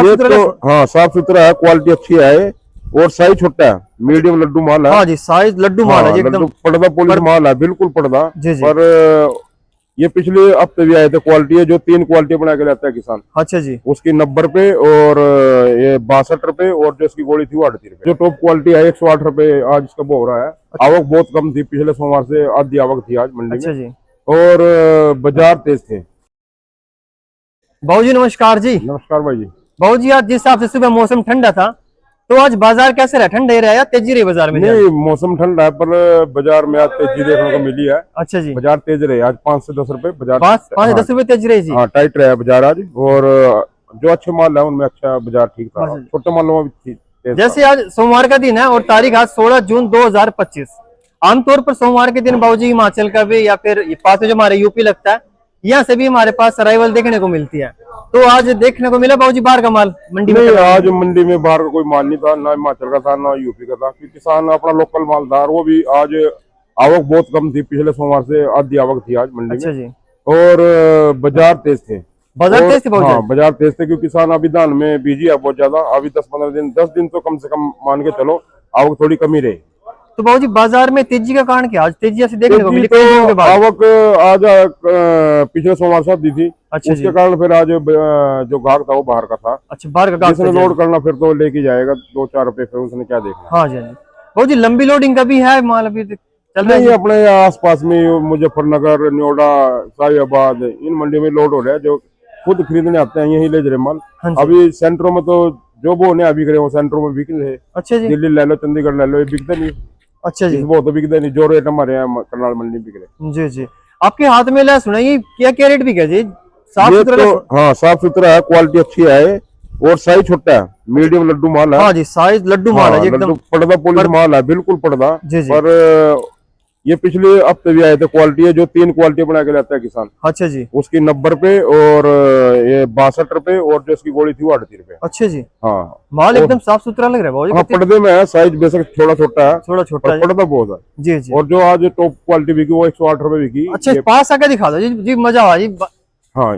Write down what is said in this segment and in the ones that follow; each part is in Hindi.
ये तो हाँ साफ सुथरा है, क्वालिटी अच्छी है और साइज छोटा है, मीडियम लड्डू माल है। हाँ जी, साइज लड्डू माल है हाँ जी एकदम। लड्डू पर्दा पॉलिश माल है, बिल्कुल पर्दा। जी जी। पर ये पिछले हफ्ते भी आए थे, क्वालिटी है जो 3 क्वालिटी बना के लाता है किसान। अच्छा जी। उसकी 90 रुपए और ये 62 रुपए, और जो इसकी गोली थी वो 38 रुपए। जो टॉप क्वालिटी है 108 रुपए आज इसका भाव हो रहा है। आवक बहुत कम थी, पिछले सोमवार से आधी आवक थी आज मंडी अच्छा में। जी। और बाजार तेज थे। बाबू जी नमस्कार जी। नमस्कार भाई जी। बाबू जी आज जिस हिसाब से सुबह मौसम ठंडा था, तो आज बाजार कैसे रहा? ठंडा ही रहा या तेजी रही बाजार में? नहीं, मौसम ठंडा है पर बाजार में आज तेजी देखने को मिली है। अच्छा जी। बाजार तेज रहे आज, 5 से 10 रुपए बाजार। 5 से हाँ, 10 रुपए तेजी रही जी। हाँ टाइट रहा बाजार आज। और जो अच्छे माल है उनमें अच्छा बाजार ठीक था, छोटे मालों में भी तेज जैसे था। आज सोमवार का दिन है और तारीख आज 16 जून 2025। आमतौर पर सोमवार के दिन बाबूजी हिमाचल का भी या फिर पास में जो हमारे यूपी लगता है, यहाँ से भी हमारे पास अराइवल देखने को मिलती है। तो आज देखने को मिला बाबूजी बाहर का माल मंडी में? नहीं, आज मंडी में बाहर का कोई माल नहीं था, ना हिमाचल का था ना यूपी का था, क्योंकि किसान अपना लोकल माल था। वो भी आज आवक बहुत कम थी, पिछले सोमवार से आधी आवक थी आज मंडी अच्छा में। जी। और बाजार तेज थे। बाजार तेज थे? हाँ बाजार तेज थे, क्योंकि किसान अभी धान में बिजी है बहुत ज्यादा। अभी 10 दिन तो कम से कम मान के चलो आवक थोड़ी कमी रही। तो बाबूजी बाजार में तेजी का कारण क्या? आज तेजी ऐसे देखने को मिली तो आवक आज पिछले सोमवार से दी थी। अच्छा उसके कारण फिर आज जो गाहक था वो बाहर का था। अच्छा, बाहर का गाहक जिसने लोड करना फिर तो लेके जाएगा 2-4 रुपए, फिर उसने क्या देखना। हाँ जी हाँ जी। बाबूजी लंबी लोडिंग का भी है माल अभी चल रहा है? नहीं, अपने आसपास में मुजफ्फरनगर, नोएडा, साहिबाबाद इन मंडियों में लोड हो रहा है। जो खुद खरीदने आते हैं यही ले रहे माल। अभी सेंटरों में तो जो वो ने अभी करे वो सेंटरों में बिक रहे। अच्छा जी। दिल्ली ले लो, चंडीगढ़ ले लो, ये बिकते नहीं। अच्छा जी। वो तो बिकते नहीं, जो रेट हमारे यहाँ करनाल मंडी बिक रहे। जी जी। आपके हाथ में ला सुना, ये क्या क्या रेट बिका जी? साफ ये सुथरा? तो हाँ साफ सुथरा है, क्वालिटी अच्छी है और साइज छोटा है, मीडियम लड्डू माल है। हाँ जी, साइज लड्डू माल है जी एकदम। पर्दा पॉलिश माल है, बिल्कुल पर्दा। जी जी। पर ये पिछले हफ्ते भी आए थे, क्वालिटी है जो 3 क्वालिटी बना के लाता है किसान। अच्छा जी। उसकी 90 रुपए और ये 62 रुपए, और जो इसकी गोली थी वो 38 रुपए। अच्छे जी। हाँ माल एकदम साफ सुथरा लग रहा है। हाँ, पर्दे में है, साइज बेशक थोड़ा छोटा है, थोड़ा छोटा है, पर्दा बहुत है। जी जी। और जो आज टॉप क्वालिटी बिकी वो 108 रुपए बिकी। अच्छा, पास आके दिखा दो जी, जी मजा आ जी। हाँ,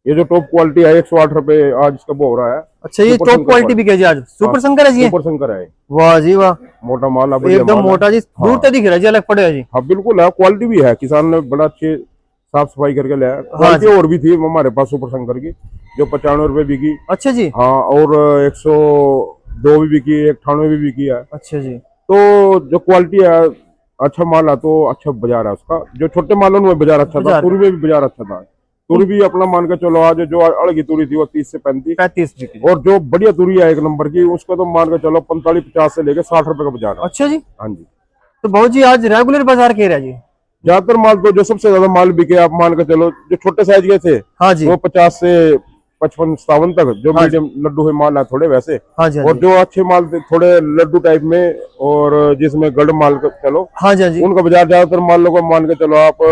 ये जो टॉप क्वालिटी है 108 रुपए आज इसका भाव हो रहा है। अच्छा, ये टॉप क्वालिटी बिके जी आज? सुपर शंकर है जी? सुपर शंकर है। वाह जी वाह, मोटा माल एकदम मोटा जी। दूर तक दिख रहा है जी, अलग पड़ेगा जी। हाँ बिल्कुल है, क्वालिटी भी है। किसान ने बड़ा अच्छे साफ सफाई करके लाया। क्वालिटी और भी थी हमारे पास सुपर शंकर की, जो 95 रुपए बिकी। अच्छा जी। हाँ, और 102 भी बिकी, 98 भी बिकी है। अच्छा जी। तो जो क्वालिटी है, अच्छा माल है तो अच्छा बाजार है उसका। जो छोटे मालों में बाजार अच्छा था, तुरी में भी बाजार अच्छा था। तुरी भी अपना मान के चलो, आज जो अड़गी तुरी थी वो 30 से 35 बिकी। और जो बढ़िया तुरी है 1 नंबर की, उसका तो मान के चलो 45-50 से लेके 60 रुपए का बाजार है। अच्छा जी। हाँ जी। तो बहुत जी आज रेगुलर बाजार कह रहा जी? ज्यादातर माल तो जो सबसे ज्यादा माल बिके आप मान के चलो, जो छोटे साइज के थे हाँ जी, वो 50 से 55-57 तक। जो मीडियम लड्डू है माल है थोड़े वैसे। हाँ जी। और जो अच्छे माल थे थोड़े लड्डू टाइप में, और जिसमें गढ़ माल चलो हाँ जी, उनका बाजार ज्यादातर माल को मान के चलो आप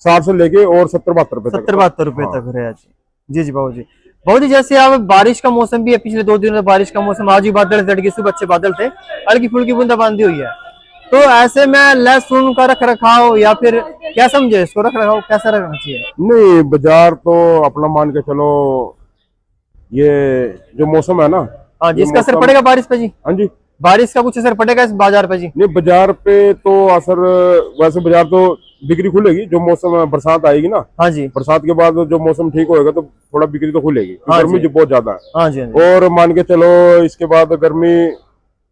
60 से लेके और 70-72 रुपए तक। 70-72 रुपए तक रहे जी। जी बाबू जी। बाबू जी जैसे अब बारिश का मौसम भी है, पिछले 2 दिनों में बारिश का मौसम, आज भी बादल तड़के, सुबह अच्छे बादल थे, हल्की फुल्की बूंदाबांदी हुई है। तो ऐसे में लहसुन का रख रखाव या फिर क्या समझे इसको, रख रखाव कैसा रखना चाहिए? नहीं, बाजार तो अपना मान के चलो, ये जो मौसम है ना, हाँ जी, इसका असर पड़ेगा बारिश पे जी? हाँ जी, बारिश का कुछ असर पड़ेगा इस बाजार पे जी? नहीं, बाजार पे तो असर, वैसे बाजार तो बिक्री खुलेगी जो मौसम बरसात आएगी ना। हाँ जी। बरसात के बाद जो मौसम ठीक होएगा तो थोड़ा बिक्री तो खुलेगी। हाँ, गर्मी जो बहुत ज्यादा है। हाँ जी। और मान के चलो इसके बाद गर्मी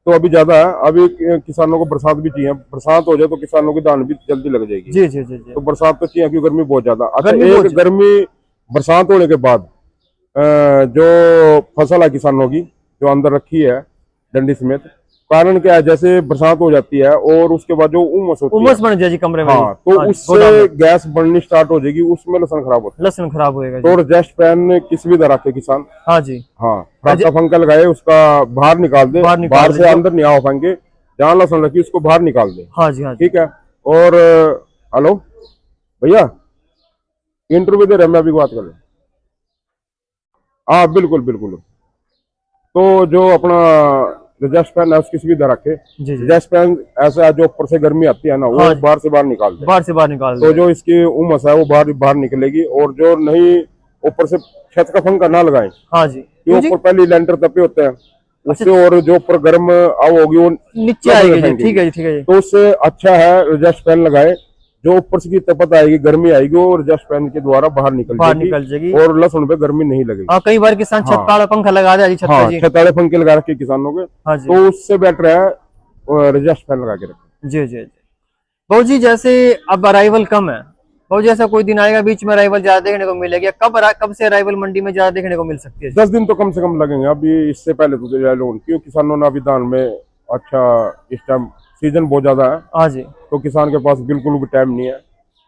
तो अभी ज्यादा है। अभी किसानों को बरसात भी चाहिए, बरसात हो जाए तो किसानों की धान भी जल्दी लग जाएगी। जी जी जी। तो बरसात तो चाहिए क्योंकि गर्मी बहुत ज्यादा। अच्छा, एक गर्मी बरसात होने के बाद जो फसल है किसानों की जो अंदर रखी है डंडी समेत, कारण क्या है, जैसे बरसात हो जाती है और उसके बाद जो उमस होती है, उमस बन जाएगी कमरे में। हाँ, तो उससे गैस बननी स्टार्ट हो जाएगी, उसमें लहसुन खराब होता है। लहसुन खराब होएगा। तो रेस्ट फैन किसी भी तरह के किसान, हाँ जी, हाँ, पंखा लगाए, उसका बाहर निकाल दे, बाहर से अंदर नहीं आ पाएंगे, जहाँ लहसुन रखी उसको बाहर निकाल दे। हाँ जी, हाँ, ठीक है। और हेलो भैया, इंटरव्यू दे रहे, मैं अभी बात कर रहा। हाँ बिल्कुल बिल्कुल। तो जो अपना एडजस्ट फैन है उसकी सुविधा रखे। एडजस्ट फैन ऐसा जो ऊपर से गर्मी आती है ना, वो बाहर से बाहर निकाल दे। बाहर से बाहर निकाल दे, तो जो इसकी उमस है वो बाहर निकलेगी। और जो नहीं ऊपर से छत का पंखा ना लगाएं। हाँ जी, ये ऊपर पहले लेंटर तपे होते हैं उससे, और जो ऊपर गर्म हवा होगी वो नीचे आएगी जी। ठीक है जी, ठीक है जी। तो उससे अच्छा है एडजस्ट फैन लगाए, जो ऊपर से की तपत आएगी, गर्मी आएगी और एडजस्ट फैन के द्वारा बाहर निकल जाएगी और लहसुन पे गर्मी नहीं लगेगी। हाँ, कई बार किसान छत वाला पंखा लगा दे छत हाँ, छत वाले पंखे लगा रखे किसानों के। हाँ, तो उससे बेटर है एडजस्ट फैन लगा के रखें। जी जी जी। बहु जी जैसे अब अराइवल कम है, बहु जैसा कोई दिन आएगा बीच में अराइवल ज्यादा देखने को मिलेगी, कब से अराइवल मंडी में ज्यादा देखने को मिल सकती है? 10 दिन तो कम से कम लगेंगे। अभी इससे पहले तो लोन क्यों किसानों ने अभी धान में अच्छा इस टाइम सीजन बहुत ज्यादा है। हाँ जी। तो किसान के पास बिल्कुल भी टाइम नहीं है,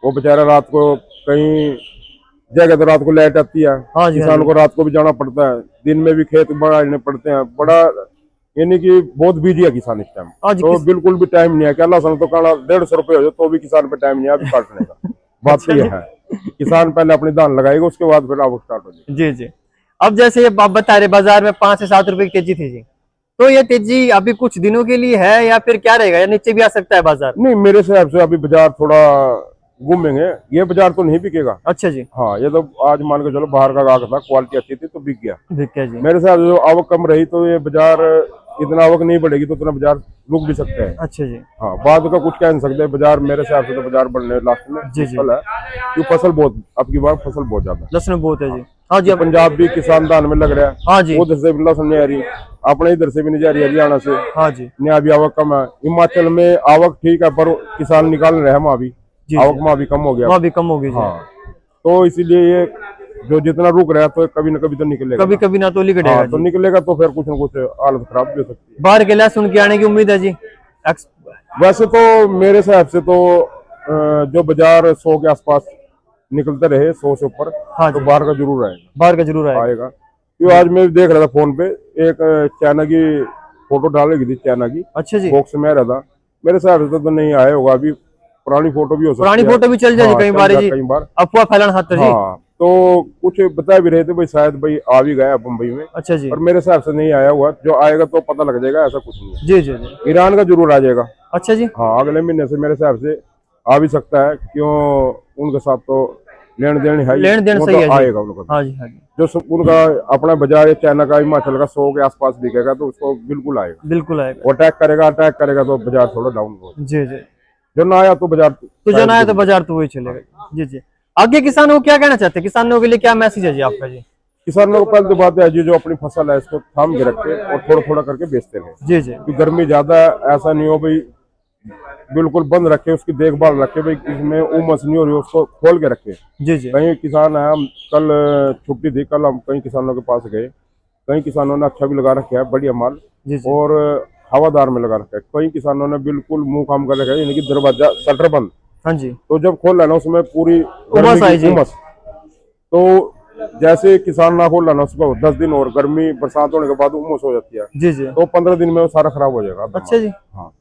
वो बेचारा रात को कहीं जगह तो रात को लाइट आती है। हाँ जी, किसान को रात को भी जाना पड़ता है, दिन में भी खेत बढ़ाने पड़ते हैं, बड़ा यानी कि बहुत बिजी है किसान इस टाइम। तो बिल्कुल भी टाइम नहीं है कि अल्लाह तो काला 150 रुपए हो जाए तो भी किसान पे टाइम नहीं है अभी काटने का। बात तो ये है, किसान पहले अपनी धान लगाएगा उसके बाद फिर आवक स्टार्ट हो जाएगी। जी जी। अब जैसे ये आप बता रहे बाजार में 5 से 7 रुपए की तेजी थी जी, तो ये तेजी अभी कुछ दिनों के लिए है या फिर क्या रहेगा, या नीचे भी आ सकता है बाजार? नहीं, मेरे हिसाब से अभी बाजार थोड़ा घूमेंगे, ये बाजार तो नहीं बिकेगा। अच्छा जी। हाँ, ये तो आज मान के चलो बाहर का गाहक था, क्वालिटी अच्छी थी तो बिक गया जी। मेरे हिसाब से जो आवक कम रही तो ये बाजार इतना आवक नहीं बढ़ेगी तो इतना बाजार रुक भी सकते हैं। अच्छा जी। हाँ, बाद का कुछ कह नहीं सकते, बाजार मेरे हिसाब से तो बाजार बढ़ने लास्ट में जी जी है क्योंकि फसल बहुत अब की बार फसल बहुत ज्यादा लहसुन बहुत है जी। हाँ जी। पंजाब भी किसान धान में लग रहा है। हाँ जी। उधर से भी लहसुन नहीं आ रही, अपने इधर से भी नहीं जा रही हरियाणा से। हाँ जी। यहाँ भी आवक कम है, हिमाचल में आवक ठीक है पर किसान निकाल रहे हैं, वहाँ भी आवक वहाँ भी कम हो गया, वहाँ भी कम हो गई। हाँ, तो इसीलिए ये जो जितना रुक रहा है तो कभी न कभी तो निकलेगा, कभी कभी ना तो निकलेगा। हाँ, तो निकलेगा तो फिर कुछ न कुछ हालत खराब भी हो सकती है। बाहर के लहसुन की आने की उम्मीद है जी? वैसे तो मेरे हिसाब से तो जो बाजार 100 के आसपास निकलते रहे, 100 से ऊपर, हाँ, तो बाहर का जरूर आएगा, बाहर का जरूर आएगा। क्योंकि आज मैं देख रहा था फोन पे एक चाइना की फोटो डाली गई थी, चाइना की। अच्छा जी। बॉक्स में आ रहा था, मेरे हिसाब से तो नहीं आया होगा, अभी पुरानी फोटो भी हो सकती है, पुरानी फोटो भी चल जाएगी कई बार जी, अफवाह फैलाना खातर जी। हाँ, तो कुछ बता भी रहे थे भाई शायद भाई आ भी गया मुंबई में। अच्छा जी। और मेरे हिसाब से नहीं आया हुआ, जो आएगा तो पता लग जाएगा, ऐसा कुछ नहीं है। जी जी जी। ईरान का जरूर आ जाएगा। अच्छा जी। हाँ, अगले महीने से मेरे हिसाब से आ भी सकता है, क्यों उनके साथ तो लेन देन है, लेन देन सही है, आएगा उनका। हाँ जी, हाँ जी। जो उनका अपना बाजार चाइना का हिमाचल का 100 के आसपास दिखेगा तो उसको बिल्कुल आएगा, बिल्कुल आएगा। वो अटैक करेगा तो बाजार थोड़ा डाउन होगा। जी जी। जो ना आया तो बाजार जो ना आया तो बाजार तो वही चलेगा। जी जी। आगे किसानों को क्या कहना चाहते हैं, किसानों के लिए क्या मैसेज है जी आपका? जी, किसानों को पहले तो बात है जी, जो अपनी फसल है इसको थाम के रखे और थोड़ा थोड़ा करके बेचते रहे। जी जी। क्योंकि गर्मी ज्यादा है, ऐसा नहीं हो भाई बिल्कुल बंद रखे, उसकी देखभाल रखे, भाई इसमें उमस नहीं हो रही, उसको खोल के रखे। जी जी। कई किसान है, हम कल छुट्टी थी, कल हम कई किसानों के पास गए, कई किसानों ने अच्छा भी लगा रखा है, बढ़िया माल, और हवादार में लगा रखा है। कई किसानों ने बिल्कुल मुंह काम कर रखा है, यानी कि दरवाजा शटर बंद। हाँ जी। तो जब खोल लेना उसमें पूरी उमस आई जी, उमस, तो जैसे किसान ना खोल लेना उसको 10 दिन और गर्मी बरसात होने के बाद उमस हो जाती है। जी जी। तो 15 दिन में वो सारा खराब हो जाएगा। अच्छा जी। हाँ,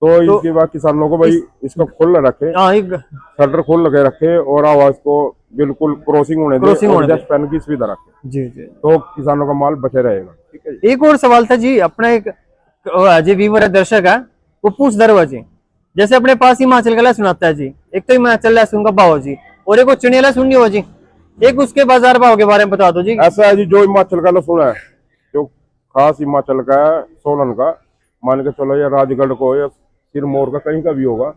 तो इसके बाद किसानों को भाई इसको खोल रखे, शटर खोल लगे रखे और आवाज को बिल्कुल क्रॉसिंग होने दे, जस्ट पेन की सुविधा रखे। जी जी। तो किसानों का माल बचे रहेगा। ठीक है। एक और सवाल था जी, अपना एक जी व्यूअर है, दर्शक है, वो पूछ दरवा जी, जैसे अपने पास हिमाचल का लहसुन आता है जी, एक तो हिमाचल लहसुन का भाव जी, और एक चिड़िया लहसुन नहीं हो जी, एक उसके बाजार भाव के बारे में बता दो जी। ऐसा है जी, जो हिमाचल का लहसुन है, जो खास हिमाचल का है, सोलन का, मान के चलो या राजगढ़ को या सिरमौर का कहीं का भी होगा,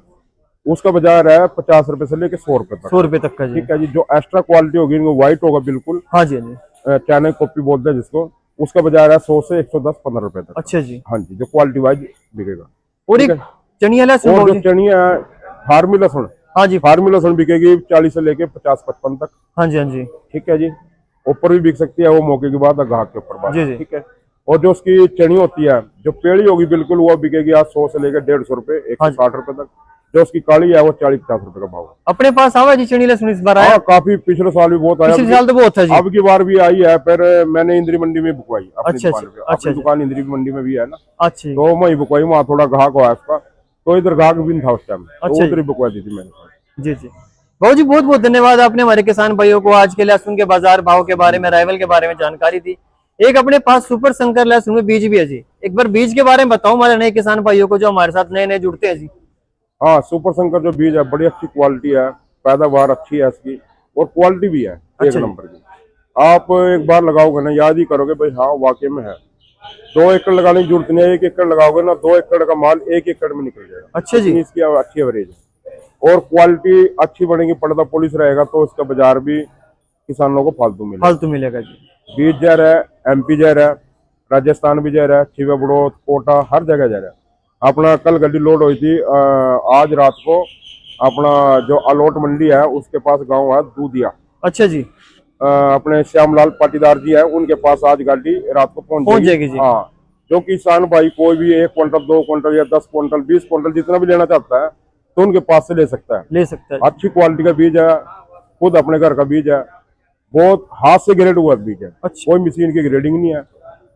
उसका बाजार है 50 रुपए से लेके 100 रुपए तक। 100 रुपए तक का जी। ठीक है जी। जो एक्स्ट्रा क्वालिटी होगी, व्हाइट होगा बिल्कुल, हाँ जी, चाइना कॉपी बोलते हैं जिसको, उसका बाजार है 100 से 110-15 रुपए तक। अच्छा जी। हाँ जी, जो क्वालिटी वाइज बिकेगा। और चनिया लहसुन, और जो चनिया है फार्मी लहसुन, हाँ जी, फार्मी लहसुन बिकेगी 40 से लेके 50-55 तक। हाँ जी, हाँ जी। ठीक है जी। ऊपर भी बिक सकती है, वो मौके के बाद ग्राहक के ऊपर बात। ठीक है। और जो उसकी चनी होती है, जो पेड़ी होगी बिल्कुल, वो बिकेगी आज 100 से लेकर 150 रुपए, 160 रुपए तक। जो उसकी काली है वो 40-50 रुपए का भाव है। अपने पास आवा जी चनी लहसुन इस बार आया? काफी, पिछले साल भी बहुत आया, पिछले साल तो बहुत था जी, अब की बार भी आई है, पर मैंने इंद्री मंडी में बुकवाई अपनी दुकान पे। अपनी दुकान इंद्री मंडी में भी है ना। अच्छा। तो वही बुकवाई, वहाँ थोड़ा ग्राहक हुआ उसका, तो इधर ग्राहक भी था उस टाइम, तो उधर ही बुकवा दी थी मैंने। जी जी। बहुत जी, बहुत बहुत धन्यवाद, आपने हमारे किसान भाइयों को आज के लहसुन के बाजार भाव के बारे में, अराइवल के बारे में जानकारी दी। एक अपने पास सुपर संकर लहसुन में बीज भी है जी, एक बार बीज के बारे में बताओ हमारे नए किसान भाइयों को जो हमारे साथ नए नए जुड़ते हैं जी। हाँ, सुपर संकर जो बीज है, बड़ी अच्छी क्वालिटी है, पैदावार अच्छी है इसकी, और क्वालिटी भी है। एक नंबर की। आप एक बार लगाओगे ना, याद ही करोगे भाई हाँ वाकई में है। 2 एकड़ लगाने की जरूरत नहीं है, 1 एकड़ लगाओगे ना 2 एकड़ का माल 1 एकड़ में निकल जाएगा। अच्छा जी। इसकी अच्छी एवरेज है और क्वालिटी अच्छी बनेगी, पर्दा पॉलिश रहेगा तो उसका बाजार भी किसानों को फालतू मिलेगा जी। बीज जा रहा है, MP जा रहा है, राजस्थान भी जा रहा है, छिवा बड़ौत, कोटा, हर जगह जा रहा है। अपना कल गड्डी लोड हुई थी आज रात को, अपना जो अलोट मंडी है उसके पास गांव है दूधिया। अच्छा जी। अपने श्यामलाल पाटीदार जी है, उनके पास आज गाड़ी रात को पहुंच जाएगी जी। हाँ, जो किसान भाई कोई भी 1 क्विंटल 2 क्विंटल या 10 क्विंटल 20 क्विंटल जितना भी लेना चाहता है तो उनके पास से ले सकता है। अच्छी क्वालिटी का बीज है, खुद अपने घर का बीज है, बहुत हाथ से ग्रेड हुआ बीज है। कोई मशीन की ग्रेडिंग नहीं है,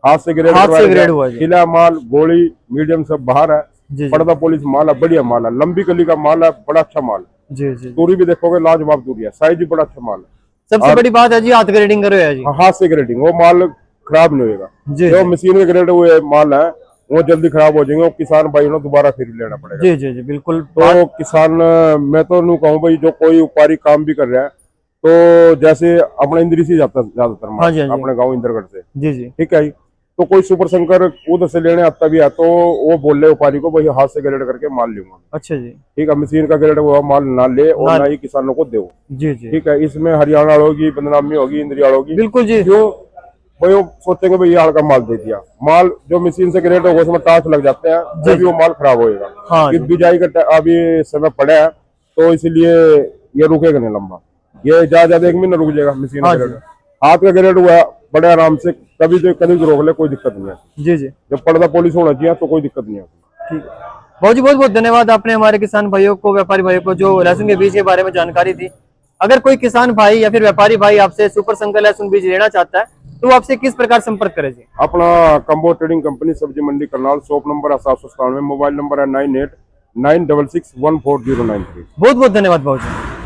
हाथ से ग्रेड हुआ। खिला माल, गोली, मीडियम सब बाहर है, पर्दा पॉलिश माल है, बढ़िया माल है, लंबी कली का माल है, बड़ा अच्छा माल है। तूरी भी देखोगे लाजवाब तूरी है, साइज भी बड़ा अच्छा माल है। सबसे बड़ी बात है जी हाथ ग्रेडिंग करो है जी। हाथ से ग्रेडिंग, वो माल खराब नहीं होगा। जो मशीन में ग्रेड हुए माल है वो जल्दी खराब हो जाएंगे, वो किसान भाई ने दोबारा फिर लेना पड़ेगा। जी जी जी बिल्कुल। तो किसान, मैं तो नहीं कहूँ भाई, जो कोई व्यापारी काम भी कर रहा है तो जैसे अपना इंद्री से जाता ज्यादातर माल, अपने गाँव इंद्रगढ़ से, जी जी ठीक है। तो कोई सुपर शंकर उधर से लेने आता भी है तो वो बोल रहे व्यापारी को भाई हाथ से ग्रेड करके माल लूंगा। अच्छा जी ठीक है, मशीन का ग्रेड हुआ माल ना ले और ना ही किसानों को दो। जी जी ठीक है, इसमें हरियाणा होगी, बदनामी होगी, इंद्रिया होगी। बिल्कुल जी। क्यों भाई वो सोचेंगे भाई यहाँ का माल दे दिया, माल जो मशीन से ग्रेड होगा उसमें टाच लग जाते हैं, जब भी वो माल खराब होएगा। हाँ, बिजाई का अभी समय पड़ा है तो इसलिए ये रुकेगा नहीं लंबा, ये ज्यादा 1 महीना रुक जाएगा मशीन का ग्रेड। हाथ का ग्रेड हुआ बड़े आराम से, कभी तो रोक ले, कोई दिक्कत नहीं है। जी जी, जब पर्दा पॉलिश होना चाहिए तो कोई दिक्कत नहीं है। ठीक है, बहुत बहुत धन्यवाद आपने हमारे किसान भाइयों को, व्यापारी भाइयों को जो लहसुन के बीज के बारे में जानकारी दी। अगर कोई किसान भाई या फिर व्यापारी भाई आपसे सुपर शंकर लहसुन बीज लेना चाहता है तो आपसे किस प्रकार संपर्क करे जी? अपना कंबो ट्रेडिंग कंपनी, सब्जी मंडी करनाल, शॉप नंबर है 797, मोबाइल नंबर है 9896614093। बहुत बहुत धन्यवाद भाऊ जी।